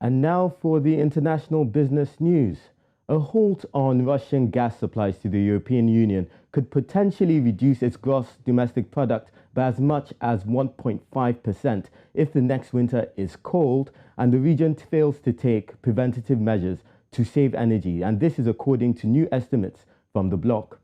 And now for the international business news. A halt on Russian gas supplies to the European Union could potentially reduce its gross domestic product by as much as 1.5% if the next winter is cold and the region fails to take preventative measures to save energy. And this is according to new estimates from the bloc.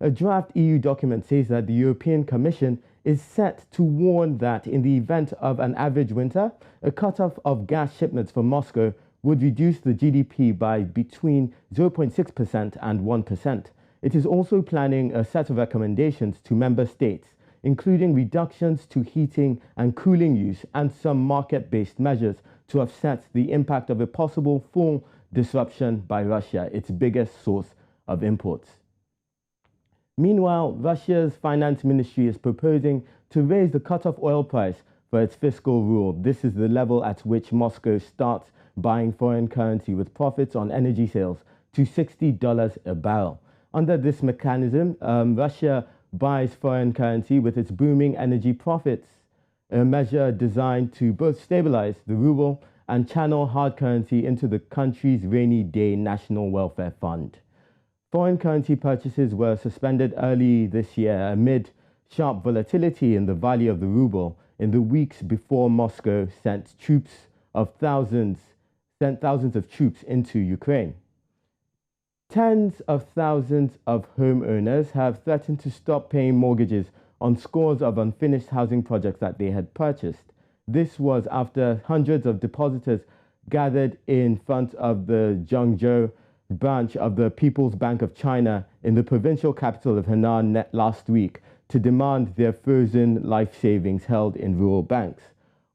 A draft EU document says that the European Commission is set to warn that in the event of an average winter, a cutoff of gas shipments from Moscow would reduce the GDP by between 0.6% and 1%. It is also planning a set of recommendations to member states, including reductions to heating and cooling use and some market-based measures to offset the impact of a possible full disruption by Russia, its biggest source of imports. Meanwhile, Russia's finance ministry is proposing to raise the cutoff oil price for its fiscal rule. This is the level at which Moscow starts buying foreign currency with profits on energy sales to $60 a barrel. Under this mechanism, Russia buys foreign currency with its booming energy profits, a measure designed to both stabilize the ruble and channel hard currency into the country's rainy day national welfare fund. Foreign currency purchases were suspended early this year amid sharp volatility in the value of the ruble in the weeks before Moscow sent thousands of troops into Ukraine. Tens of thousands of homeowners have threatened to stop paying mortgages on scores of unfinished housing projects that they had purchased. This was after hundreds of depositors gathered in front of the Zhengzhou branch of the People's Bank of China in the provincial capital of Henan last week to demand their frozen life savings held in rural banks.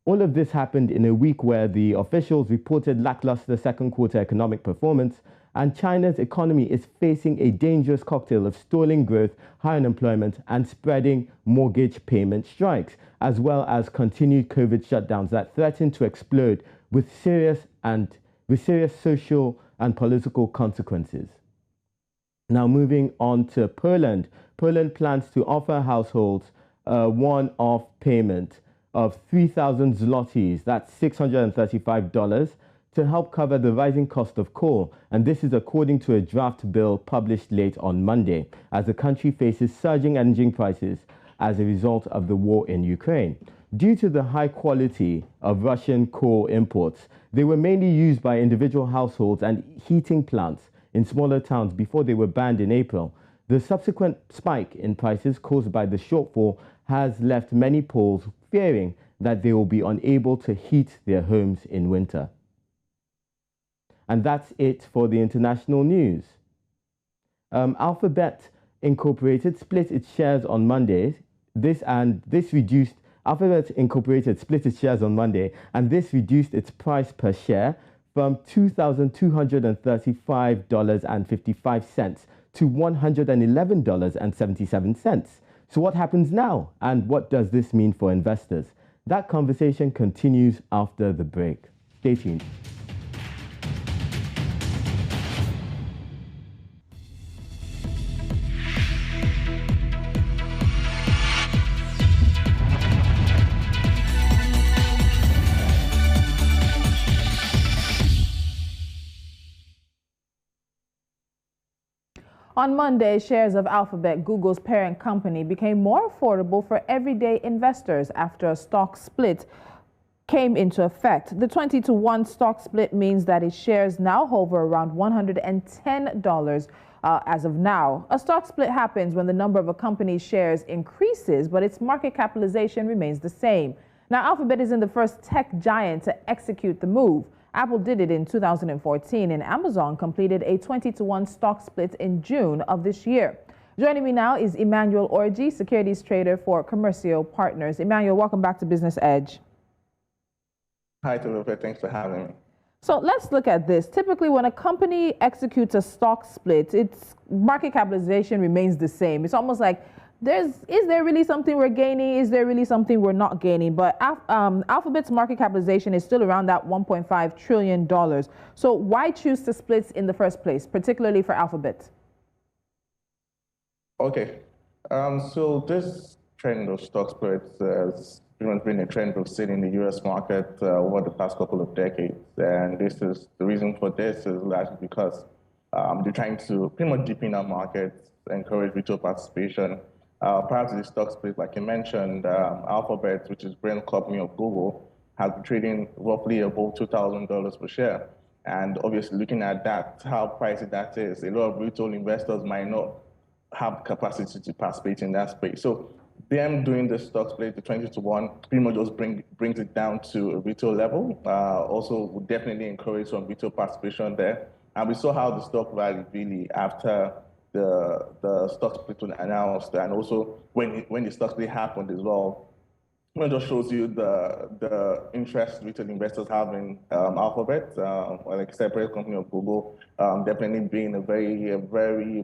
All of this happened in a week where the officials reported lackluster second quarter economic performance, and China's economy is facing a dangerous cocktail of stalling growth, high unemployment, and spreading mortgage payment strikes, as well as continued COVID shutdowns that threaten to explode with serious social and political consequences. Now moving on to Poland. Poland plans to offer households a one-off payment of 3,000 zlotys, that's $635, to help cover the rising cost of coal. And this is according to a draft bill published late on Monday, as the country faces surging energy prices as a result of the war in Ukraine. Due to the high quality of Russian coal imports, they were mainly used by individual households and heating plants in smaller towns before they were banned in April. The subsequent spike in prices caused by the shortfall has left many Poles fearing that they will be unable to heat their homes in winter. And that's it for the international news. Alphabet Incorporated split its shares on Monday. Alphabet Incorporated split its shares on Monday, and this reduced its price per share from $2,235.55 to $111.77. So what happens now, and what does this mean for investors? That conversation continues after the break. Stay tuned. On Monday, shares of Alphabet, Google's parent company, became more affordable for everyday investors after a stock split came into effect. The 20-to-1 stock split means that its shares now hover around $110 as of now. A stock split happens when the number of a company's shares increases, but its market capitalization remains the same. Now, Alphabet isn't the first tech giant to execute the move. Apple did it in 2014, and Amazon completed a 20-to-1 stock split in June of this year. Joining me now is Emmanuel Orji, securities trader for Commercio Partners. Emmanuel, welcome back to Business Edge. Hi, Tolupe. Thanks for having me. So let's look at this. Typically, when a company executes a stock split, its market capitalization remains the same. It's almost like, is there really something we're gaining? Is there really something we're not gaining? But Alphabet's market capitalization is still around that $1.5 trillion. So why choose to split in the first place, particularly for Alphabet? Okay. So this trend of stock splits has pretty much been a trend we've seen in the US market over the past couple of decades. And this is the reason for this is largely because they're trying to pretty much deepen our markets, encourage retail participation. Perhaps the stock split, like you mentioned, Alphabet, which is brand company of Google, has been trading roughly above $2,000 per share. And obviously, looking at that, how pricey that is, a lot of retail investors might not have capacity to participate in that space. So them doing the stock split, the 20-to-1, pretty much just brings it down to a retail level. Also, would definitely encourage some retail participation there. And we saw how the stock rallied really after the stock split was announced, and also when the stock split happened as well. It just shows you the interest retail investors have in Alphabet, like a separate company of Google, definitely being a very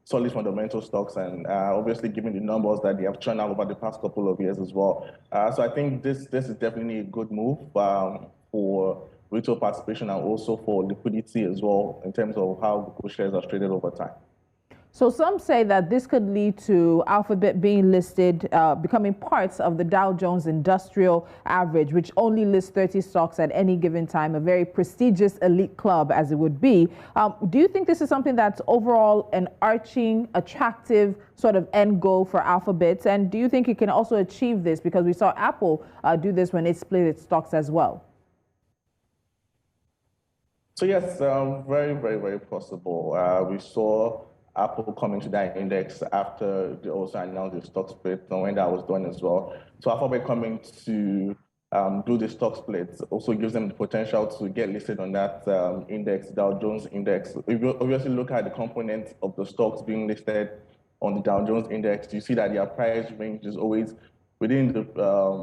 solid fundamental stocks, and obviously given the numbers that they have churned out over the past couple of years as well. So I think this is definitely a good move for retail participation and also for liquidity as well in terms of how Google shares are traded over time. So some say that this could lead to Alphabet being listed, becoming parts of the Dow Jones Industrial Average, which only lists 30 stocks at any given time, a very prestigious elite club as it would be. Do you think this is something that's overall an arching, attractive sort of end goal for Alphabet? And do you think it can also achieve this? Because we saw Apple do this when it split its stocks as well. So yes, very possible. We saw Apple coming to that index after they also announced the stock split, and when that was done as well. So Alphabet coming to do the stock split also gives them the potential to get listed on that index, Dow Jones index. If you obviously look at the components of the stocks being listed on the Dow Jones index, you see that their price range is always within the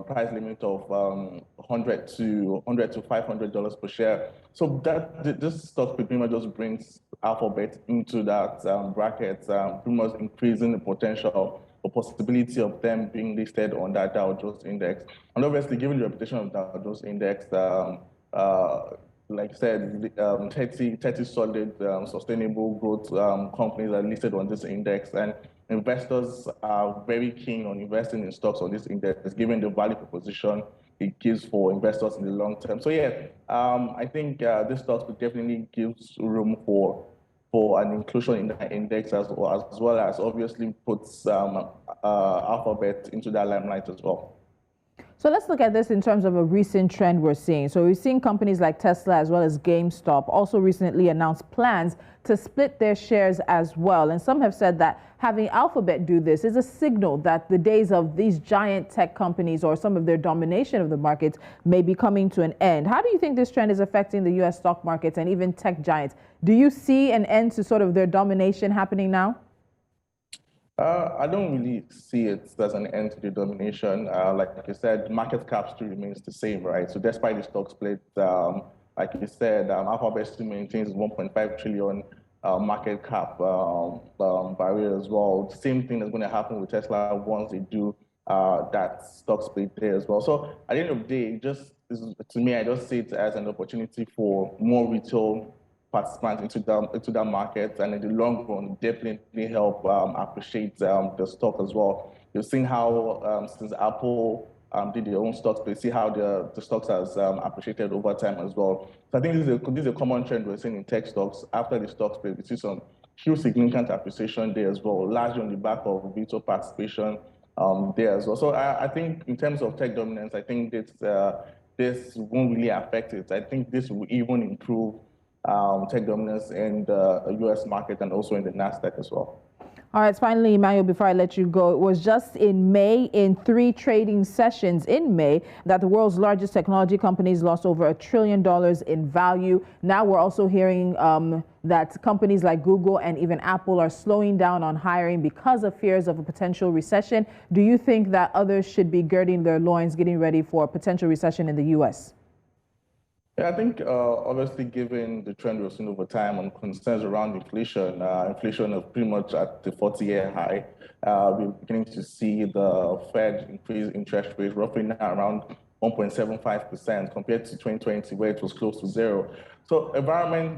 price limit of $100 to $500 per share. So this stock pretty much just brings Alphabet into that bracket, pretty much increasing the potential or possibility of them being listed on that Dow Jones index. And obviously, given the reputation of Dow Jones index, like I said, 30 solid, sustainable growth companies are listed on this index, and investors are very keen on investing in stocks on this index, given the value proposition it gives for investors in the long term. So yeah, I think this stock definitely gives room for an inclusion in that index as well as obviously puts Alphabet into that limelight as well. So let's look at this in terms of a recent trend we're seeing. So we've seen companies like Tesla as well as GameStop also recently announced plans to split their shares as well. And some have said that having Alphabet do this is a signal that the days of these giant tech companies or some of their domination of the markets may be coming to an end. How do you think this trend is affecting the U.S. stock markets and even tech giants? Do you see an end to sort of their domination happening now? I don't really see it as an end to the domination. Like you said, market cap still remains the same, right? So despite the stock split, like you said, Alphabet still maintains 1.5 trillion market cap barrier as well. Same thing is going to happen with Tesla once they do that stock split there as well. So at the end of the day, to me, I just see it as an opportunity for more retail participants into that market, and in the long run, definitely help appreciate the stock as well. You've seen how since Apple did their own stock split, see how the stocks has appreciated over time as well. So I think this is a common trend we're seeing in tech stocks. After the stock split, we see some huge significant appreciation there as well, largely on the back of retail participation there as well. So I think in terms of tech dominance, I think this won't really affect it. I think this will even improve tech dominance in the US market and also in the NASDAQ as well. All right, finally, Emmanuel, before I let you go, it was just in May, in 3 trading sessions in May, that the world's largest technology companies lost over $1 trillion in value. Now we're also hearing that companies like Google and even Apple are slowing down on hiring because of fears of a potential recession. Do you think that others should be girding their loins, getting ready for a potential recession in the U.S.? Yeah, I think obviously given the trend we've seen over time on concerns around inflation, inflation is pretty much at the 40-year high. We're beginning to see the Fed increase interest rates roughly now around 1.75% compared to 2020 where it was close to zero. So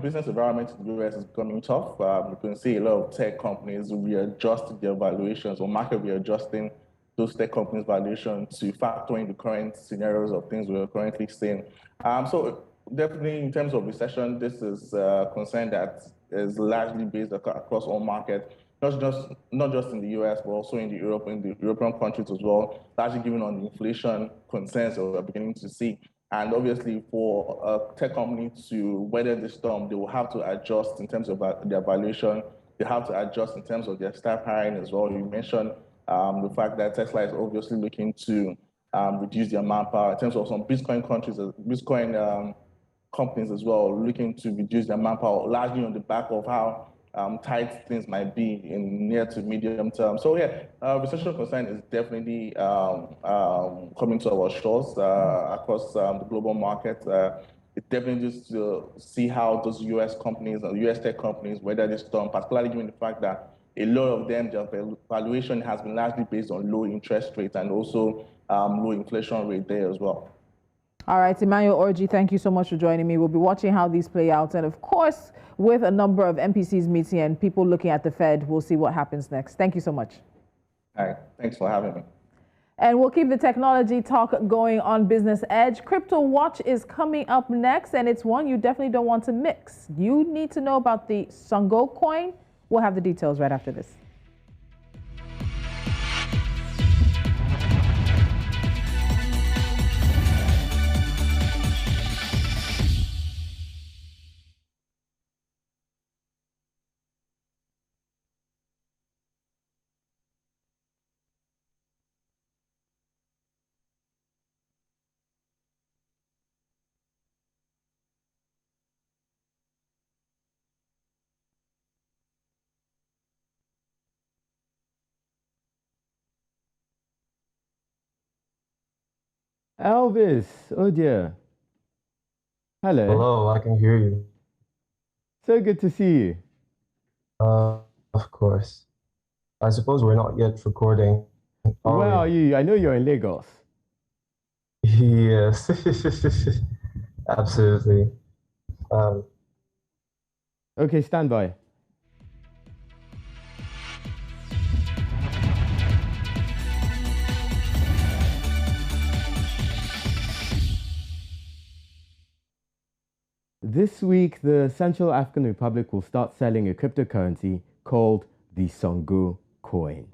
business environment in the US is becoming tough. You can see a lot of tech companies readjusting their valuations or market readjusting those tech companies' valuation to factor in the current scenarios of things we're currently seeing. So definitely in terms of recession, this is a concern that is largely based across all markets, not just in the US, but also in the European countries as well, largely given on the inflation concerns that we're beginning to see. And obviously, for a tech company to weather the storm, they will have to adjust in terms of their valuation. They have to adjust in terms of their staff hiring as well. You mentioned the fact that Tesla is obviously looking to reduce their manpower in terms of some Bitcoin countries, Bitcoin companies as well, looking to reduce their manpower, largely on the back of how tight things might be in near to medium term. So yeah, recession concern is definitely coming to our shores across the global market. It definitely just to see how those U.S. companies and U.S. tech companies weather this storm, particularly given the fact that a lot of them, their valuation has been largely based on low interest rates and also low inflation rate there as well. All right, Emmanuel, Orji, thank you so much for joining me. We'll be watching how these play out. And of course, with a number of MPCs meeting and people looking at the Fed, we'll see what happens next. Thank you so much. All right, thanks for having me. And we'll keep the technology talk going on Business Edge. Crypto Watch is coming up next, and it's one you definitely don't want to mix. You need to know about the Songo coin. We'll have the details right after this. Elvis, oh dear. Hello. Hello, I can hear you. So good to see you. Of course. I suppose we're not yet recording, are Where we? are you? I know you're in Lagos. Yes, absolutely. Um, Okay, stand by. This week, the Central African Republic will start selling a cryptocurrency called the Songo coin.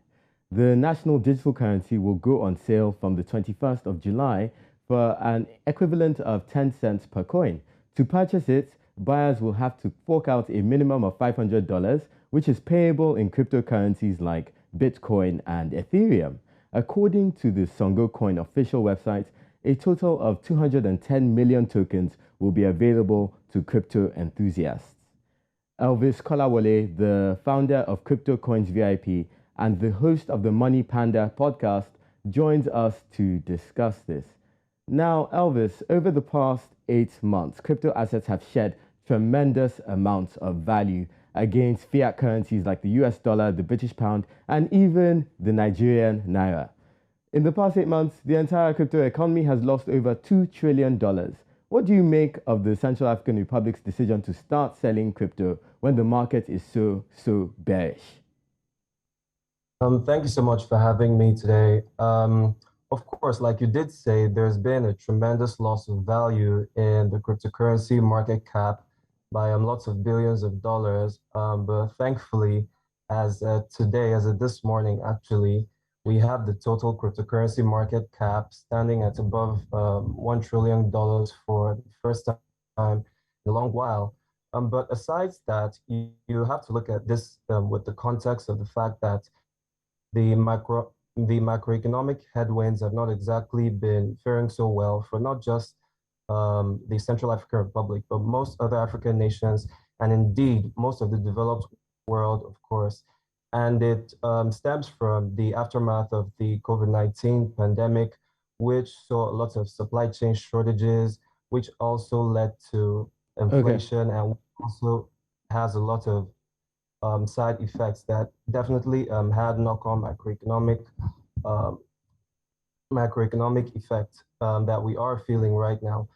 The national digital currency will go on sale from the 21st of July for an equivalent of 10 cents per coin. To purchase it, buyers will have to fork out a minimum of $500, which is payable in cryptocurrencies like Bitcoin and Ethereum. According to the Songo coin official website, a total of 210 million tokens will be available to crypto enthusiasts. Elvis Kolawole, the founder of Crypto Coins VIP and the host of the Money Panda podcast, joins us to discuss this. Now, Elvis, over the past 8 months, crypto assets have shed tremendous amounts of value against fiat currencies like the US dollar, the British pound, and even the Nigerian naira. In the past 8 months, the entire crypto economy has lost over $2 trillion. What do you make of the Central African Republic's decision to start selling crypto when the market is so bearish? Thank you so much for having me today. Of course, like you did say, there's been a tremendous loss of value in the cryptocurrency market cap by lots of billions of dollars. But thankfully, as today, as of this morning, actually, we have the total cryptocurrency market cap standing at above $1 trillion for the first time in a long while. But aside that, you have to look at this with the context of the fact that the macroeconomic headwinds have not exactly been faring so well for not just the Central African Republic, but most other African nations, and indeed most of the developed world, of course. And it stems from the aftermath of the COVID-19 pandemic, which saw lots of supply chain shortages, which also led to inflation and also has a lot of side effects that definitely had knock-on um, macroeconomic effect that we are feeling right now.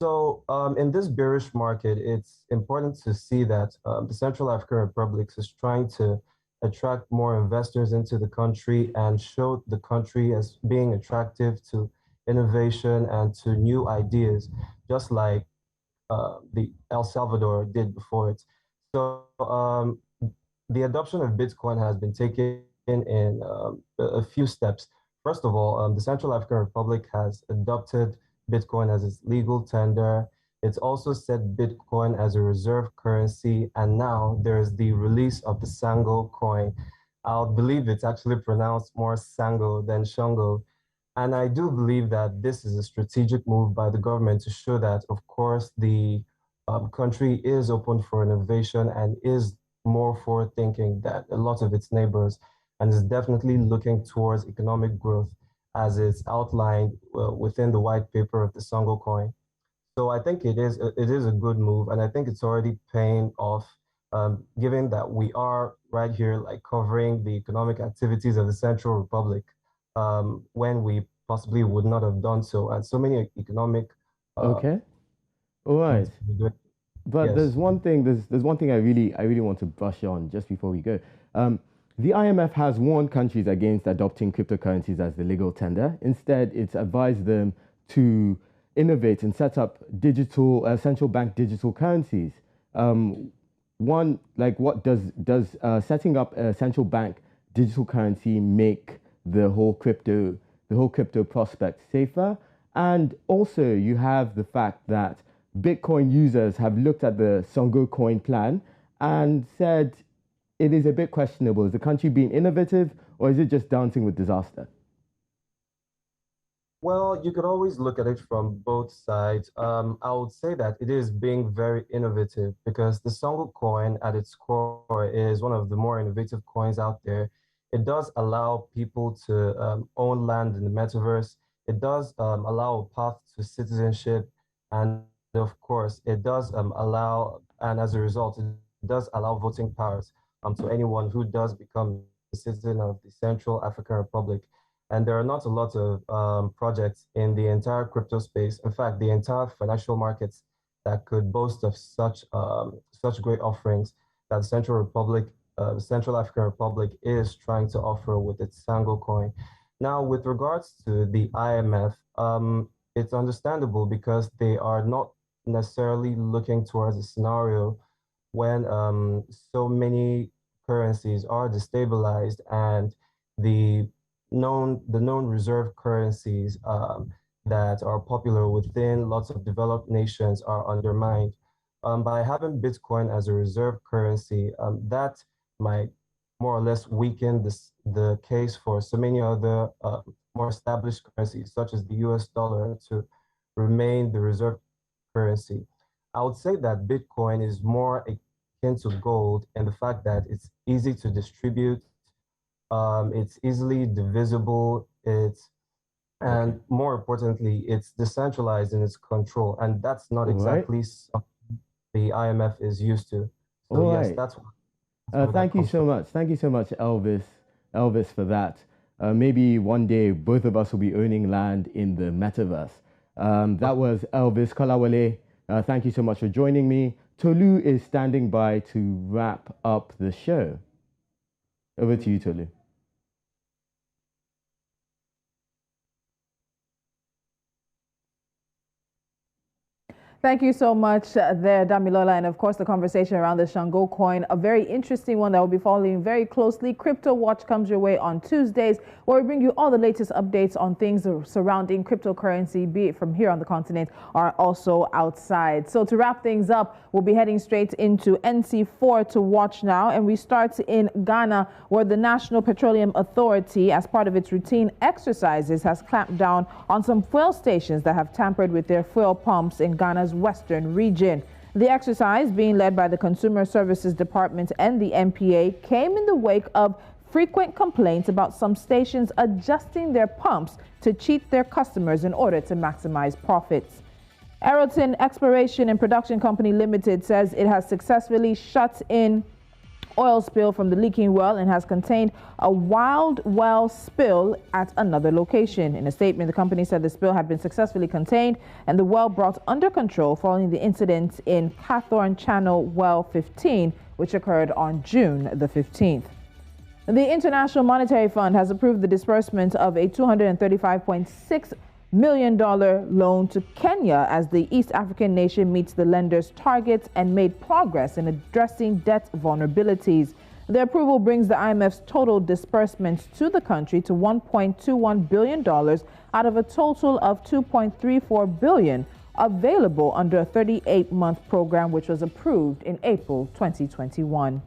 So in this bearish market, it's important to see that the Central African Republic is trying to attract more investors into the country and show the country as being attractive to innovation and to new ideas, just like the El Salvador did before it. So the adoption of Bitcoin has been taken in a few steps. First of all, the Central African Republic has adopted Bitcoin as its legal tender. It's also set Bitcoin as a reserve currency, and now there's the release of the Sango coin. I'll believe it's actually pronounced more Sango than Shango. And I do believe that this is a strategic move by the government to show that, of course, the country is open for innovation and is more forward thinking than a lot of its neighbors, and is definitely looking towards economic growth as it's outlined within the white paper of the Sango coin. So I think it is a good move, and I think it's already paying off, given that we are right here, like covering the economic activities of the Central Republic, when we possibly would not have done so, and so many economic Okay. All right. points we're doing. But Yes. there's one thing I really want to brush on just before we go. Um, the IMF has warned countries against adopting cryptocurrencies as the legal tender. Instead, it's advised them to innovate and set up digital central bank digital currencies. Um, one like what does setting up a central bank digital currency make the whole crypto prospect safer? And also, you have the fact that Bitcoin users have looked at the Songo coin plan and said it is a bit questionable. Is the country being innovative, or is it just dancing with disaster? Well, you could always look at it from both sides. I would say that it is being very innovative because the Songo coin at its core is one of the more innovative coins out there. It does allow people to own land in the metaverse. It does allow a path to citizenship. And of course, it does allow, and as a result, it does allow voting powers to anyone who does become a citizen of the Central African Republic. And there are not a lot of projects in the entire crypto space. In fact, the entire financial markets that could boast of such great offerings that the Central African Republic is trying to offer with its Sango coin. Now, with regards to the IMF, it's understandable because they are not necessarily looking towards a scenario when so many currencies are destabilized and the known reserve currencies that are popular within lots of developed nations are undermined. By having Bitcoin as a reserve currency, that might more or less weaken the case for so many other more established currencies, such as the US dollar, to remain the reserve currency. I would say that Bitcoin is more akin to gold in the fact that it's easy to distribute, it's easily divisible, Okay. and more importantly, it's decentralized in its control, and that's not All right. exactly something the IMF is used to. So All yes, right. that's where that Thank you comes so from. much. Thank you so much, Elvis, for that. Maybe one day both of us will be owning land in the metaverse. That was Elvis Kolawole. Thank you so much for joining me. Tolu is standing by to wrap up the show. Over to you, Tolu. Thank you so much there, Damilola. And of course, the conversation around the Shango coin, a very interesting one that we'll be following very closely. Crypto Watch comes your way on Tuesdays, where we bring you all the latest updates on things surrounding cryptocurrency, be it from here on the continent or also outside. So to wrap things up, we'll be heading straight into NC4 to watch now. And we start in Ghana, where the National Petroleum Authority, as part of its routine exercises, has clamped down on some fuel stations that have tampered with their fuel pumps in Ghana's western region. The exercise, being led by the Consumer Services Department and the NPA, came in the wake of frequent complaints about some stations adjusting their pumps to cheat their customers in order to maximize profits. Aeroton Exploration and Production Company Limited says it has successfully shut in oil spill from the leaking well and has contained a wild well spill at another location. In a statement, the company said the spill had been successfully contained and the well brought under control following the incident in Cathorn Channel Well 15, which occurred on June the 15th. The International Monetary Fund has approved the disbursement of a $235.6 million loan to Kenya as the East African nation meets the lender's targets and made progress in addressing debt vulnerabilities. The approval brings the IMF's total disbursements to the country to $1.21 billion out of a total of $2.34 billion available under a 38-month program which was approved in April 2021.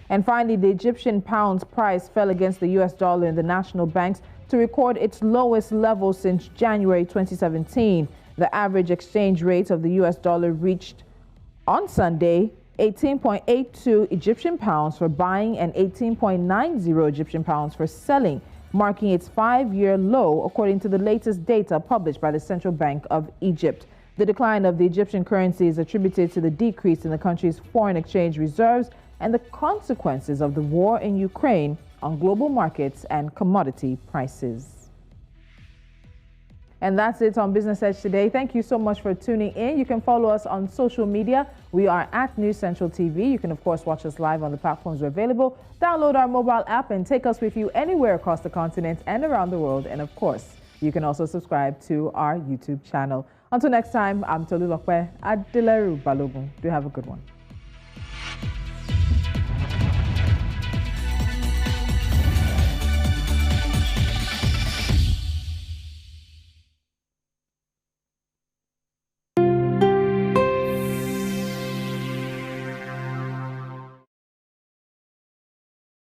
And finally, the Egyptian pound's price fell against the US dollar in the national banks to record its lowest level since January 2017. The average exchange rate of the US dollar reached on Sunday 18.82 Egyptian pounds for buying and 18.90 Egyptian pounds for selling, marking its 5-year low according to the latest data published by the Central Bank of Egypt. The decline of the Egyptian currency is attributed to the decrease in the country's foreign exchange reserves and the consequences of the war in Ukraine on global markets and commodity prices. And that's it on Business Edge today. Thank you so much for tuning in. You can follow us on social media. We are at News Central TV. You can, of course, watch us live on the platforms we're available. Download our mobile app and take us with you anywhere across the continent and around the world. And, of course, you can also subscribe to our YouTube channel. Until next time, I'm Tolu Lokwe Adeleru Balogun. Do have a good one.